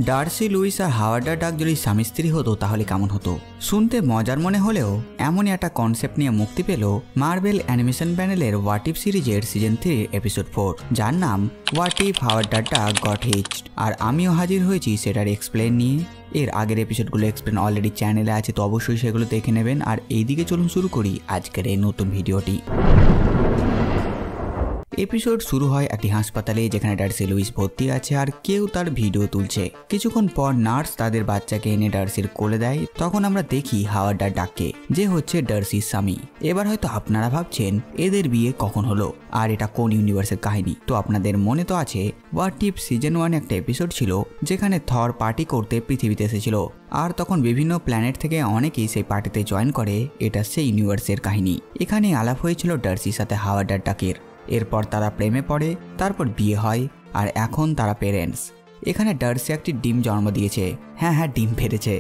Darcy Luis আর Howard ডাক যদি স্বামী স্ত্রী হতো তাহলে কেমন হতো? শুনতে মজার মনে হলেও এমনই একটা কনসেপ্ট নিয়ে মুক্তি পেল মার্বেল অ্যানিমেশন প্যানেলের হোয়াট ইফ সিরিজের সিজন 3 এপিসোড 4, যার নাম হোয়াট ইফ হাওয়ার্ড ডাক গট হিচড। আর আমিও হাজির হয়েছি সেটার এক্সপ্লেন নিয়ে। এর আগের এপিসোডগুলো এক্সপ্লেন অলরেডি চ্যানেলে আছে, তো অবশ্যই সেগুলো দেখে নেবেন। আর এইদিকে চলুন শুরু করি আজকের এই নতুন ভিডিওটি। এপিসোড শুরু হয় একটি হাসপাতালে, যেখানে ডার্সি লুইস ভর্তি আছে আর কেউ তার ভিডিও তুলছে। কিছুক্ষণ পর নার্স তাদের বাচ্চাকে এনে ডার্সির কোলে দেয়। তখন আমরা দেখি হাওয়ার্ড ডাককে, যে হচ্ছে ডার্সির স্বামী। এবার হয়তো আপনারা ভাবছেন এদের বিয়ে কখন হলো আর এটা কোন ইউনিভার্সের কাহিনী। তো আপনাদের মনে তো আছে হোয়াট ইফ সিজন 1 একটা এপিসোড ছিল যেখানে থর পার্টি করতে পৃথিবীতে এসেছিল, আর তখন বিভিন্ন প্ল্যানেট থেকে অনেকেই সেই পার্টিতে জয়েন করে। এটা সেই ইউনিভার্সের কাহিনী। এখানে আলাপ হয়েছিল ডার্সির সাথে হাওয়ার্ড ডাকের। এরপর তারা প্রেমে পড়ে, তারপর বিয়ে হয়, আর এখন তারা পেরেন্টস। এখানে ডার্সি একটি ডিম জন্ম দিয়েছে। হ্যাঁ, ডিম ফেটেছে।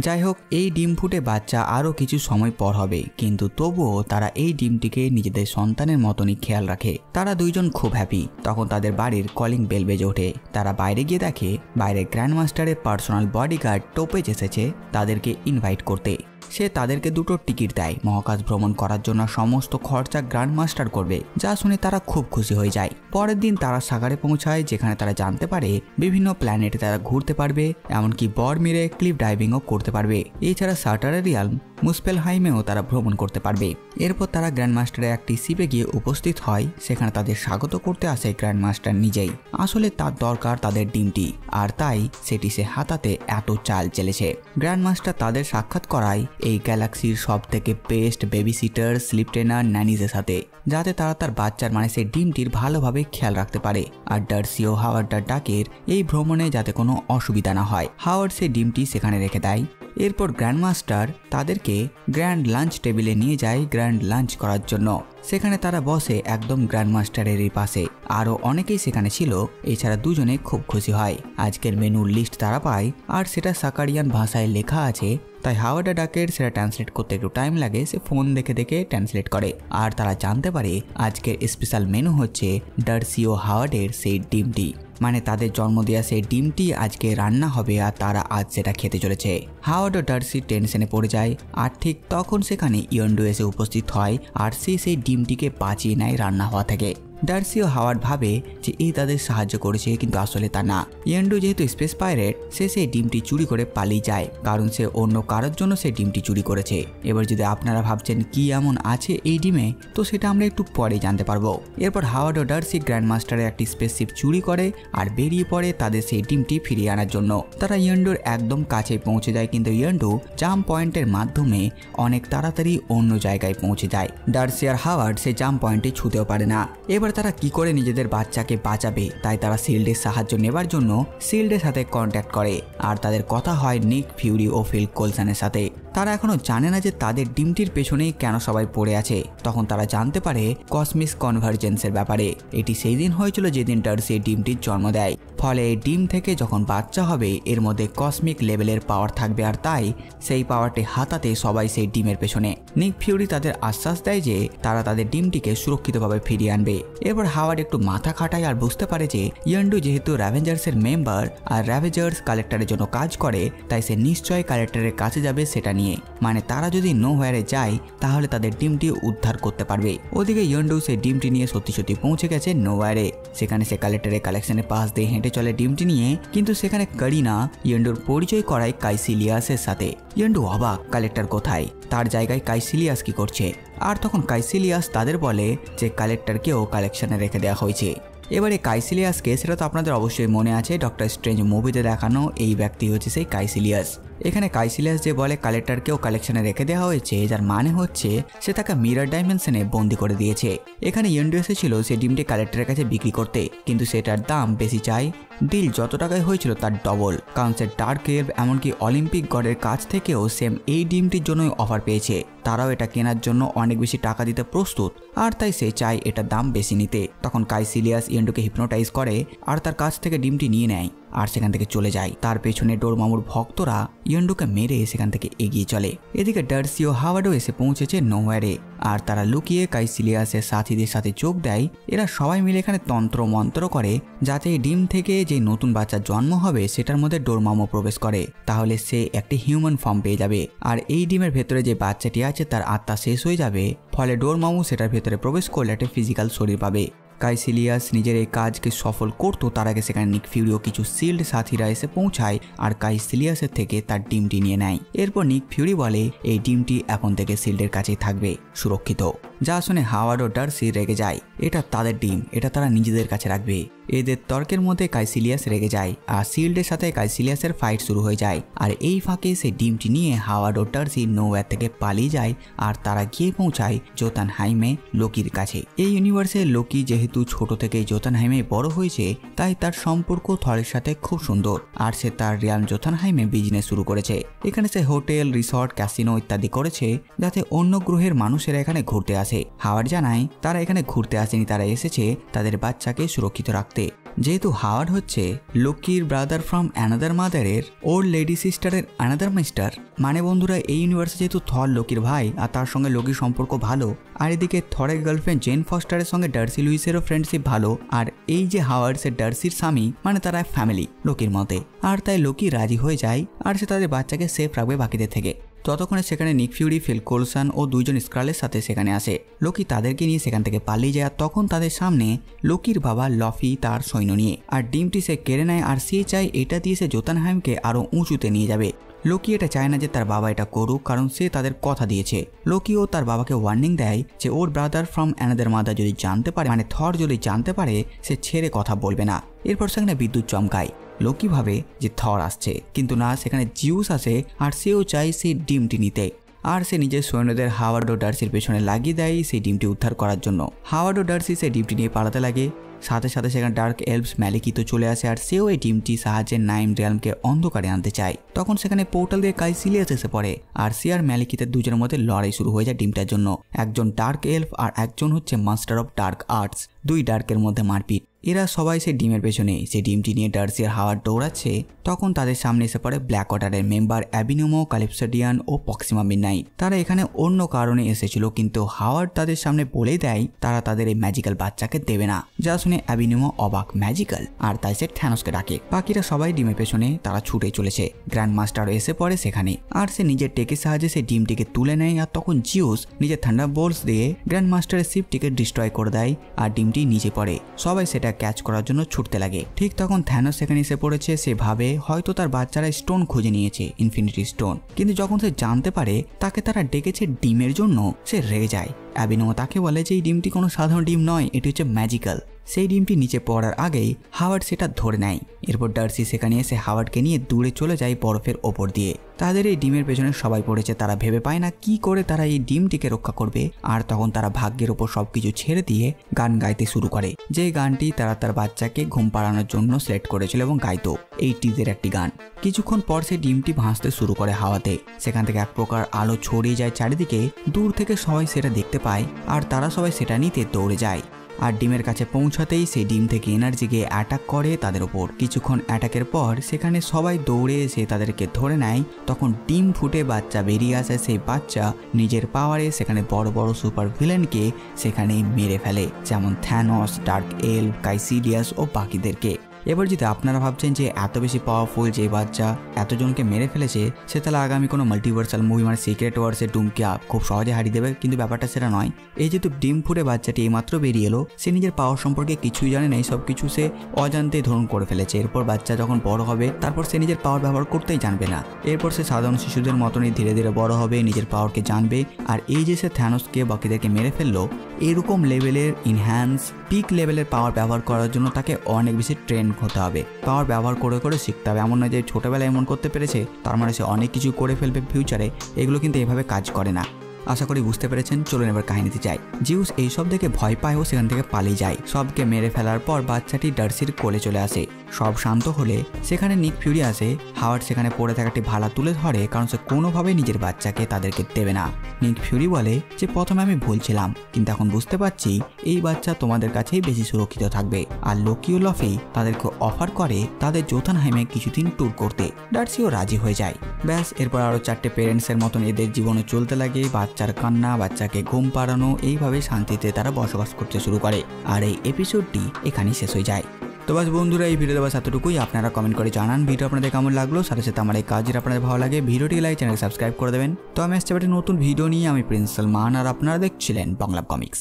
যাই হোক, এই ডিম ফুটে বাচ্চা আরও কিছু সময় পর হবে, কিন্তু তবুও তারা এই ডিমটিকে নিজেদের সন্তানের মতনই খেয়াল রাখে। তারা দুইজন খুব হ্যাপি। তখন তাদের বাড়ির কলিং বেল বেজে ওঠে। তারা বাইরে গিয়ে দেখে বাইরে গ্র্যান্ডমাস্টারের পার্সোনাল বডিগার্ড টোপেজ এসেছে তাদেরকে ইনভাইট করতে। সে তাদেরকে 2টো টিকিট দেয় মহাকাশ ভ্রমণ করার জন্য। সমস্ত খরচা গ্র্যান্ডমাস্টার করবে, যা শুনে তারা খুব খুশি হয়ে যায়। পরের দিন তারা সাগরে পৌঁছায়, যেখানে তারা জানতে পারে বিভিন্ন প্ল্যানেটে তারা ঘুরতে পারবে, এমনকি বরমিরে ক্লিফ ডাইভিংও করতে পারবে। এছাড়া সাটারেরিয়াল মুসপেলহাইমেও তারা ভ্রমণ করতে পারবে। এরপর তারা গ্র্যান্ডমাস্টারের একটি শিপে গিয়ে উপস্থিত হয়। সেখানে তাদের স্বাগত করতে আসে গ্র্যান্ডমাস্টার নিজেই। আসলে তার দরকার তাদের ডিমটি, আর তাই সেটি সে হাতাতে এত চাল চেলেছে। গ্র্যান্ডমাস্টার তাদের সাক্ষাৎ করায় এই গ্যালাক্সির সব থেকে best babysitter, sleep trainer, ন্যানিজের সাথে, যাতে তারা তার বাচ্চার মানে সেই ডিমটির ভালোভাবে খেয়াল রাখতে পারে। আর ডার্সি ও হাওয়ার্ড ডাকের এই ভ্রমণে যাতে কোনো অসুবিধা না হয়, হাওয়ার্ড সেই ডিমটি সেখানে রেখে দেয়। এরপর গ্র্যান্ডমাস্টার তাদেরকে গ্র্যান্ড লাঞ্চ টেবিলে নিয়ে যায় গ্র্যান্ড লাঞ্চ করার জন্য। সেখানে তারা বসে একদম গ্র্যান্ডমাস্টারেরই পাশে। আরও অনেকেই সেখানে ছিল। এছাড়া দুজনে খুব খুশি হয়। আজকের মেনুর লিস্ট তারা পায়, আর সেটা সাকারিয়ান ভাষায় লেখা আছে, তাই হাওয়ার্ড ডাকের সেটা ট্রান্সলেট করতে একটু টাইম লাগে। সে ফোন দেখে দেখে ট্রান্সলেট করে। আর তারা জানতে পারে আজকের স্পেশাল মেনু হচ্ছে ডার্সি ও হাওয়ার্ডের সেই ডিমটি, মানে তাদের জন্ম দেওয়া সেই ডিমটি আজকে রান্না হবে, আর তারা আজ সেটা খেতে চলেছে। হাওয়ার্ড ও ডার্সি টেনশনে পড়ে যায়। আর ঠিক তখন সেখানে ইয়ন্ডু এসে উপস্থিত হয়, আর সে সেই ডিমটিকে বাঁচিয়ে নেয় রান্না হওয়া থেকে। ডার্সি ও হাওয়ার্ড ভাবে যে এই তাদের সাহায্য করেছে, কিন্তু আসলে তা না। ইয়ন্ডু যেহেতু স্পেস পাইরেট, সে সেই ডিমটি চুরি করে পালিয়ে যায়, কারণ সে অন্য কারোর জন্য সেই ডিমটি চুরি করেছে। এবার যদি আপনারা ভাবছেন কি এমন আছে এই ডিমে, তো সেটা আমরা একটু পরে জানতে পারবো। এরপর হাওয়ার্ড ও ডার্সি গ্র্যান্ডমাস্টারের একটি স্পেসশিপ চুরি করে আর বেরিয়ে পড়ে তাদের সেই ডিমটি ফিরিয়ে আনার জন্য। তারা ইয়ন্ডুর একদম কাছে পৌঁছে যায়, কিন্তু ইয়ন্ডু জাম্প পয়েন্টের মাধ্যমে অনেক তাড়াতাড়ি অন্য জায়গায় পৌঁছে যায়। ডার্সি আর হাওয়ার্ড সেই জাম্প পয়েন্টে ছুতেও পারে না। এবার তারা কি করে নিজেদের বাচ্চাকে বাঁচাবে, তাই তারা শিল্ডের সাহায্য নেবার জন্য শিল্ডের সাথে কন্ট্যাক্ট করে। আর তাদের কথা হয় নিক ফিউরি ও ফিল কোলসনের সাথে। তারা এখনো জানে না যে তাদের ডিমটির পেছনেই কেন সবাই পড়ে আছে। তখন তারা জানতে পারে কসমিক কনভার্জেন্সের ব্যাপারে। এটি সেই দিন হয়েছিল যেদিন ডার্সি ডিমটির জন্ম দেয়। ফলে এই ডিম থেকে যখন বাচ্চা হবে, এর মধ্যে কসমিক লেভেলের পাওয়ার থাকবে, আর তাই সেই পাওয়ারটি হাতাতে সবাই সেই ডিমের পেছনে। নিক ফিউরি তাদের আশ্বাস দেয় যে তারা তাদের ডিমটিকে সুরক্ষিতভাবে ফিরিয়ে আনবে। এরপর হাওয়ার্ড একটু মাথা খাটায় আর বুঝতে পারে যে ইয়ন্ডু যেহেতু র্যাভেঞ্জার্সের মেম্বার আর র্যাভেঞ্জার্স কালেক্টরের জন্য কাজ করে, তাই সে নিশ্চয়ই কালেক্টরের কাছে যাবে সেটা নিয়ে। মানে তারা যদি নোহোয়ারে যায় তাহলে তাদের ডিমটি উদ্ধার করতে পারবে। ওদিকে ইয়ন্ডু সেই ডিমটি নিয়ে সত্যি সত্যি পৌঁছে গেছে নোহোয়ারে। সেখানে সে কালেক্টরের কালেকশনের পাশ দিয়ে হেঁটে চলে ডিমটি নিয়ে, কিন্তু সেখানে কারিনা ইয়ন্ডুর পরিচয় করায় কাইসিলিয়াসের সাথে। ইয়ন্ডু অবাক, কালেক্টর কোথায়, তার জায়গায় কাইসিলিয়াস কি করছে? আর তখন কাইসিলিয়াস তাদের বলে যে কালেক্টরকেও কালেকশনে রেখে দেওয়া হয়েছে। এবারে কাইসিলিয়াসকে, সেটা তো আপনাদের অবশ্যই মনে আছে, ডক্টর স্ট্রেঞ্জ মুভিতে দেখানো এই ব্যক্তি হচ্ছে সেই কাইসিলিয়াস। এখানে কাইসিলিয়াস যে বলে কালেক্টরকেও কালেকশনে রেখে দেওয়া হয়েছে, যার মানে হচ্ছে সে তাকে মিরর ডাইমেনশনে বন্দি করে দিয়েছে। এখানে ইয়ন্ডু এসেছিল সে ডিমটি কালেক্টরের কাছে বিক্রি করতে, কিন্তু সেটার দাম বেশি চাই। ডিল যত টাকায় হয়েছিল তার ডবল, কারণ সে ডার্ক কেভ এমনকি অলিম্পিক গডের কাছ থেকেও সেম এই ডিমটির জন্যই অফার পেয়েছে। তারাও এটা কেনার জন্য অনেক বেশি টাকা দিতে প্রস্তুত, আর তাই সে চায় এটার দাম বেশি নিতে। তখন কাইসিলিয়াস ইয়ন্ডুকে হিপনোটাইজ করে আর তার কাছ থেকে ডিমটি নিয়ে নেয়। আর সেখান থেকে চলে যায়। তার পেছনে ডোরমামুর ভক্তরা ইয়েন্ডোকে মেরে সেখান থেকে এগিয়ে চলে। এদিকে ডার্সি ও হাওয়ার্ডও এসে পৌঁছেছে নোওয়্যারে, আর তারা লুকিয়ে কাইসিলিয়াসের সাথীদের সাথে যোগ দেয়। এরা সবাই মিলে এখানে তন্ত্র মন্ত্র করে যাতে এই ডিম থেকে যে নতুন বাচ্চার জন্ম হবে সেটার মধ্যে ডোরমামু প্রবেশ করে, তাহলে সে একটি হিউম্যান ফর্ম পেয়ে যাবে। আর এই ডিমের ভেতরে যে বাচ্চাটি আছে তার আত্মা শেষ হয়ে যাবে, ফলে ডোরমামু সেটার ভেতরে প্রবেশ করলে একটা ফিজিক্যাল শরীর পাবে। কাইসিলিয়াস নিজের এই কাজকে সফল করত তার আগে সেখানে নিক ফিউরি ও কিছু শিল্ড সাথীরা এসে পৌঁছায় আর কাইসিলিয়াসের থেকে তার ডিমটি নিয়ে নেয়। এরপর নিক ফিউরি বলে এই ডিমটি এখন থেকে শিল্ডের কাছেই থাকবে, সুরক্ষিত। যা শুনে হাওয়ার্ড ও ডার্সি রেগে যায়, এটা তাদের ডিম, এটা তারা নিজেদের কাছে রাখবে। এদের তর্কের মধ্যে কাইসিলিয়াস রেগে যায় আর শিল্ডের সাথে কাইসিলিয়াসের ফাইট শুরু হয়ে যায়। আর এই ফাঁকে সেই ডিমটি নিয়ে হাওয়ার্ড ও ডার্সি নোওয়্যার থেকে পালিয়ে যায় আর তারা গিয়ে পৌঁছায় জোতানহাইমে লোকির কাছে। এই ইউনিভার্সে লোকি যেহেতু ছোট থেকেই জোতানহাইমে বড় হয়েছে, তাই তার সম্পর্ক থরের সাথে খুব সুন্দর। আর সে তার রিয়াল জোতানহাইমে বিজনেস শুরু করেছে। এখানে সে হোটেল, রিসর্ট, ক্যাসিনো ইত্যাদি করেছে যাতে অন্য গ্রহের মানুষেরা এখানে ঘুরতে আসে। হাওয়ার্ড জানায় তারা এখানে ঘুরতে আসেনি, তারা এসেছে তাদের বাচ্চাকে সুরক্ষিত রাখতে। যেহেতু হাওয়ার্ড হচ্ছে লোকির ব্রাদার ফ্রম অ্যানাদার মাদারের ওল্ড লেডি সিস্টারের অ্যানাদার মিস্টার, মানে বন্ধুরা এই ইউনিভার্সে যেহেতু থর লোকির ভাই আর তার সঙ্গে লোকির সম্পর্ক ভালো, আর এদিকে থরের গার্লফ্রেন্ড জেন ফস্টারের সঙ্গে ডার্সি লুইসেরও ফ্রেন্ডশিপ ভালো, আর এই যে হাওয়ার্ড সে ডার্সির স্বামী, মানে তারা ফ্যামিলি লোকির মতে। আর তাই লোকি রাজি হয়ে যায় আর সে তাদের বাচ্চাকে সেফ রাখবে বাকিদের থেকে। ততক্ষণে সেখানে নিক ফিউরি, ফিল কোলসন ও দুইজন স্কারলের সাথে সেখানে আসে। লোকি তাদেরকে নিয়ে সেখান থেকে পালিয়ে যায়। তখন তাদের সামনে লোকির বাবা লফি তার সৈন্য নিয়ে, আর ডিমটি সে কেড়ে নেয় আর সে চায় এটা দিয়ে সে জোতানহাইমকে আরো উঁচুতে নিয়ে যাবে। লোকি এটা চায় না যে তার বাবা এটা করুক, কারণ সে তাদের কথা দিয়েছে। লোকিও তার বাবাকে ওয়ার্নিং দেয় যে ওর ব্রাদার ফ্রম অ্যানাদার মাদার যদি জানতে পারে, মানে থর যদি জানতে পারে, সে ছেড়ে কথা বলবে না। এরপর সেখানে বিদ্যুৎ চমকায়। লোকি ভাবে যে থর আসছে, কিন্তু না, সেখানে জিউস আসে আর সেও চায় সেই ডিমটি নিতে। আর সে নিজের সৈন্যদের হাওয়ার্ড ও ডার্সির পেছনে লাগিয়ে দেয় সেই ডিমটি উদ্ধার করার জন্য। হাওয়ার্ড ও ডার্সি সেই ডিমটি নিয়ে পালাতে লাগে। সাথে সাথে সেখানে ডার্ক এলভস ম্যালিকিতো চলে আসে আর সেও এই ডিমটি সাহায্যে নাইম রিয়ালমকে অন্ধকারে আনতে চায়। তখন সেখানে পোর্টাল দিয়ে কাইসিলিয়াস এসে পড়ে আর সে আর ম্যালিকিতের দুজনের মধ্যে লড়াই শুরু হয়ে যায় ডিমটার জন্য। একজন ডার্ক এলফ আর একজন হচ্ছে মাস্টার অফ ডার্ক আর্টস, দুই ডার্কের মধ্যে মারপিট। এরা সবাই সেই ডিমের পেছনে। সেই ডিমটি নিয়ে ডার্সি আর হাওয়ার্ড দৌড়াচ্ছে, তখন তাদের সামনে এসে পড়ে ব্ল্যাক ওয়াটারের মেম্বার অ্যাবিনোমো, ক্যালিপসোডিয়ান ও প্রক্সিমা মিডনাইট। তারা এখানে অন্য কারণে এসেছিল, কিন্তু হাওয়ার্ড তাদের সামনে বলে দেয় তারা তাদের এই ম্যাজিক্যাল বাচ্চাকে দেবে না। যা শুনে অ্যাবিনোমো অবাক, ম্যাজিক্যাল, আর তাই সে থ্যানোসকে ডাকে। বাকিরা সবাই ডিমের পেছনে তারা ছুটে চলেছে। গ্র্যান্ড মাস্টার এসে পড়ে সেখানে, আর সে নিজের টেকের সাহায্যে সেই ডিমটিকে তুলে নেয়। আর তখন জিউস নিজের থান্ডারবোল্টস দিয়ে গ্র্যান্ড মাস্টারের শিপটিকে ডিস্ট্রয় করে দেয় আর ডিমটি নিচে পড়ে। সবাই সেটা ক্যাচ করার জন্য ছুটতে লাগে। ঠিক তখন থ্যানোস সেখানে এসে পড়েছে। সে ভাবে হয়তো তার বাচ্চারা স্টোন খুঁজে নিয়েছে, ইনফিনিটি স্টোন, কিন্তু যখন সে জানতে পারে তাকে তারা ডেকেছে ডিমের জন্য, সে রেগে যায়। অ্যাবিনোমো তাকে বলে যে এই ডিমটি কোনো সাধারণ ডিম নয়, এটি হচ্ছে ম্যাজিক্যাল। সেই ডিমটি নিচে পড়ার আগেই হাওয়ার্ড সেটা ধরে নেয়। এরপর ডার্সি সেখানে এসে হাওয়ার্ডকে নিয়ে দূরে চলে যায় বরফের ওপর দিয়ে। তাদের এই ডিমের পেছনে সবাই পড়েছে। তারা ভেবে পায় না কি করে তারা এই ডিমটিকে রক্ষা করবে। আর তখন তারা ভাগ্যের ওপর সবকিছু ছেড়ে দিয়ে গান গাইতে শুরু করে, যে গানটি তারা তার বাচ্চাকে ঘুম পাড়ানোর জন্য সিলেক্ট করেছিল এবং গাইতো। 80s একটি গান। কিছুক্ষণ পর সেই ডিমটি ভাসতে শুরু করে হাওয়াতে। সেখান থেকে এক প্রকার আলো ছড়িয়ে যায় চারিদিকে। দূর থেকে সবাই সেটা দেখতে পায় আর তারা সবাই সেটা নিতে দৌড়ে যায়। আর ডিমের কাছে পৌঁছাতেই সেই ডিম থেকে এনার্জি গিয়ে অ্যাটাক করে তাদের ওপর। কিছুক্ষণ অ্যাটাকের পর সেখানে সবাই দৌড়ে এসে তাদেরকে ধরে নেয়। তখন ডিম ফুটে বাচ্চা বেরিয়ে আসে। সেই বাচ্চা নিজের পাওয়ারে সেখানে বড় বড় সুপার ভিলেনকে সেখানেই মেরে ফেলে, যেমন থ্যানোস, ডার্ক এলফ, কাইসিলিয়াস ও বাকিদেরকে। এবার যদি আপনারা ভাবছেন যে এত বেশি পাওয়ারফুল যে বাচ্চা এতজনকে মেরে ফেলেছে, সে তাহলে আগামী কোনো মাল্টিভার্সাল মুভি মানে সিক্রেট ওয়ার্সে ডুমকে খুব সহজে হারিয়ে দেবে, কিন্তু ব্যাপারটা সেটা নয়। এই যেহেতু ডিম ফুটে বাচ্চাটি এইমাত্র বেরিয়ে এলো, সে নিজের পাওয়ার সম্পর্কে কিছুই জানে না। এই সব কিছু সে অজান্তেই ধরুন করে ফেলেছে। এরপর বাচ্চা যখন বড় হবে, তারপর সে নিজের পাওয়ার ব্যবহার করতেই জানবে না। এরপর সে সাধারণ শিশুদের মতনই ধীরে ধীরে বড় হবে, নিজের পাওয়ারকে জানবে। আর এই যে সে থ্যানোসকে বাকিদেরকে মেরে ফেললো, এরকম লেভেলের ইনহ্যান্স পিক লেভেলের পাওয়ার ব্যবহার করার জন্য তাকে অনেক বেশি ট্রেন হতে হবে। পাওয়ার ব্যবহার করে করে শিখতে হবে। এমন নয় যে ছোটবেলায় এমন করতে পেরেছে তার মানে সে অনেক কিছু করে ফেলবে ফিউচারে। এগুলো কিন্তু এভাবে কাজ করে না। আশা করি বুঝতে পেরেছেন, চলুন এবার কাহিনীতে যাই। জিউস এইসব দেখে ভয় পায় ও সেখান থেকে পালিয়ে যায়। সবকে মেরে ফেলার পর বাচ্চাটি ডার্সির কোলে চলে আসে। সব শান্ত হলে সেখানে নিক ফিউরি আসে। হাওয়ার্ড সেখানে পড়ে থাকাটি ভাড়া তুলে ধরে, কারণ সে কোনোভাবেই নিজের বাচ্চাকে তাদেরকে দেবে না। নিক ফিউরি বলে যে প্রথমে আমি ভুল ছিলাম, কিন্তু এখন বুঝতে পারছি এই বাচ্চা তোমাদের কাছেই বেশি সুরক্ষিত থাকবে। আর লোকি ও লফি তাদেরকে অফার করে তাদের জোথানহাইমে কিছুদিন ট্যুর করতে। ডার্সিও রাজি হয়ে যায়। ব্যাস, এরপর আরও 4টে পেরেন্টসের মতন এদের জীবনে চলতে লাগে। বাচ্চার কান্না, বাচ্চাকে ঘুম পাড়ানো, এইভাবে শান্তিতে তারা বসবাস করতে শুরু করে। আর এই এপিসোডটি এখানেই শেষ হয়ে যায়। তো বাস বন্ধুরা, এই ভিডিওতে বাস এতটুকুই। আপনারা কমেন্ট করে জানান ভিডিও আপনাদের কেমন লাগলো। সাথে সাথে আমার এই কাজের আপনাদের ভালো লাগে ভিডিওটি লাইক, চ্যানেল সাবস্ক্রাইব করে দেবেন। তো আমি আসছে একটা নতুন ভিডিও নিয়ে। আমি প্রিন্স সালমান, আর আপনারা দেখছিলেন বাংলা কমিক্স।